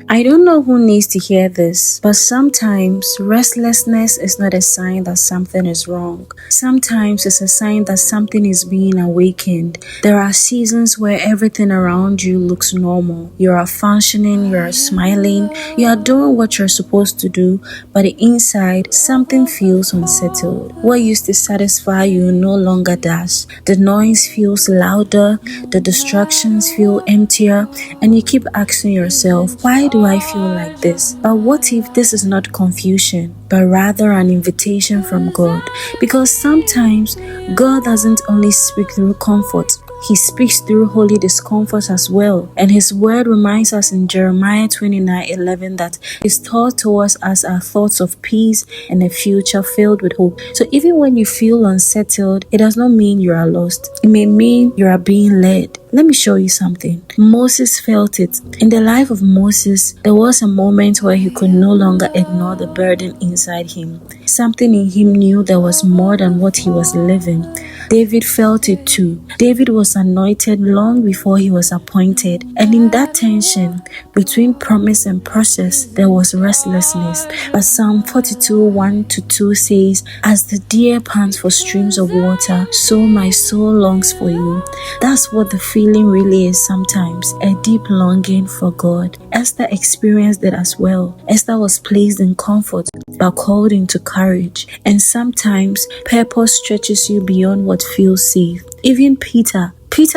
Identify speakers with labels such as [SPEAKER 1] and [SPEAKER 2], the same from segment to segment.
[SPEAKER 1] I don't know who needs to hear this, but sometimes restlessness is not a sign that something is wrong. Sometimes it's a sign that something is being awakened. There are seasons where everything around you looks normal. You are functioning, you are smiling, you are doing what you're supposed to do, but inside, something feels unsettled. What used to satisfy you no longer does. The noise feels louder, the distractions feel emptier, and you keep asking yourself, why do I feel like this? But what if this is not confusion, but rather an invitation from God? Because sometimes God doesn't only speak through comfort, He speaks through holy discomfort as well. And His word reminds us in Jeremiah 29:11 that His thoughts towards us are thoughts of peace and a future filled with hope. So even when you feel unsettled, it does not mean you are lost. It may mean you are being led. Let me show you something. Moses felt it. In the life of Moses, there was a moment where he could no longer ignore the burden inside him. Something in him knew there was more than what he was living. David felt it too. David was anointed long before he was appointed. And in that tension between promise and process, there was restlessness. But Psalm 42:1-2 says, as the deer pants for streams of water, so my soul longs for you. That's what the feeling really is sometimes, a deep longing for God. Esther experienced it as well. Esther was placed in comfort, but called into courage. And sometimes purpose stretches you beyond what feels safe. Even Peter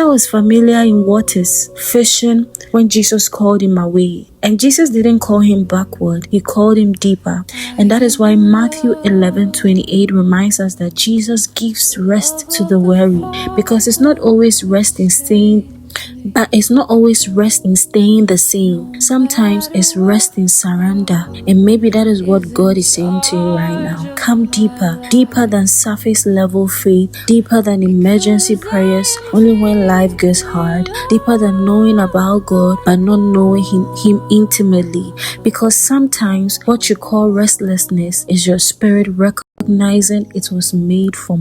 [SPEAKER 1] was familiar in waters, fishing, when Jesus called him away. And Jesus didn't call him backward, He called him deeper. And that is why Matthew 11:28 reminds us that Jesus gives rest to the weary. Because it's not always rest in staying the same. Sometimes it's rest in surrender. And maybe that is what God is saying to you right now. Come deeper, deeper than surface level faith, deeper than emergency prayers only when life gets hard, deeper than knowing about God but not knowing Him intimately. Because sometimes what you call restlessness is your spirit recognizing it was made for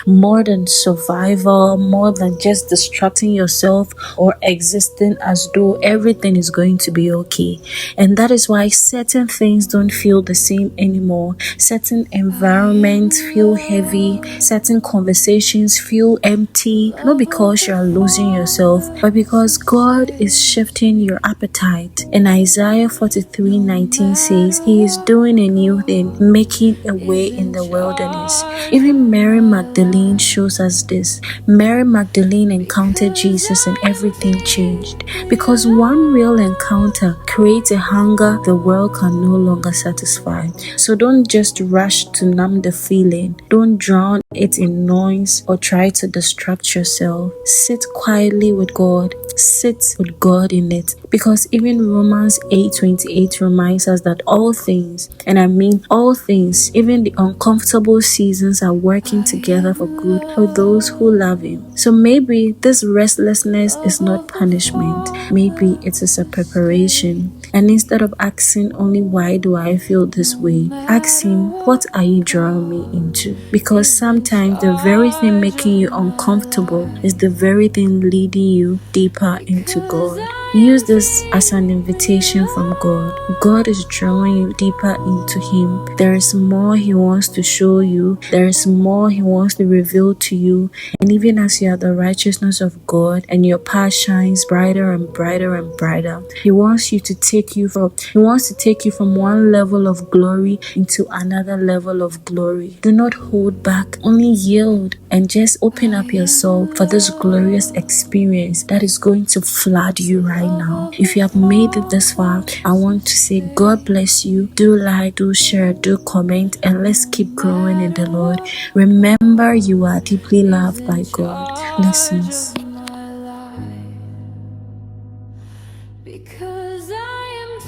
[SPEAKER 1] more than survival, more than just distracting yourself or existing as though everything is going to be okay. And that is why certain things don't feel the same anymore. Certain environments feel heavy, certain conversations feel empty, not because you are losing yourself, but because God is shifting your appetite. And Isaiah 43:19 says He is doing a new thing, making a way in the wilderness. Even Mary Magdalene shows us this. Mary Magdalene encountered Jesus and everything changed. Because one real encounter creates a hunger the world can no longer satisfy. So don't just rush to numb the feeling. Don't drown it in noise or try to distract yourself. Sit quietly with God. Sit with God in it. Because even Romans 8:28 reminds us that all things, and I mean all things, even the uncomfortable seasons, are working together for good for those who love Him. So maybe this restlessness is not punishment. Maybe it is a preparation. And instead of asking only why do I feel this way, ask Him, what are you drawing me into? Because sometimes the very thing making you uncomfortable is the very thing leading you deeper into God. Use this as an invitation from God. God is drawing you deeper into Him. There is more He wants to show you. There is more He wants to reveal to you. And even as you are the righteousness of God and your path shines brighter and brighter and brighter, He wants to take you from one level of glory into another level of glory. Do not hold back. Only yield and just open up your soul for this glorious experience that is going to flood you right now. If you have made it this far, I want to say God bless you. Do like, do share, do comment, and let's keep growing in the Lord. Remember, you are deeply loved by God. Blessings.
[SPEAKER 2] Because I am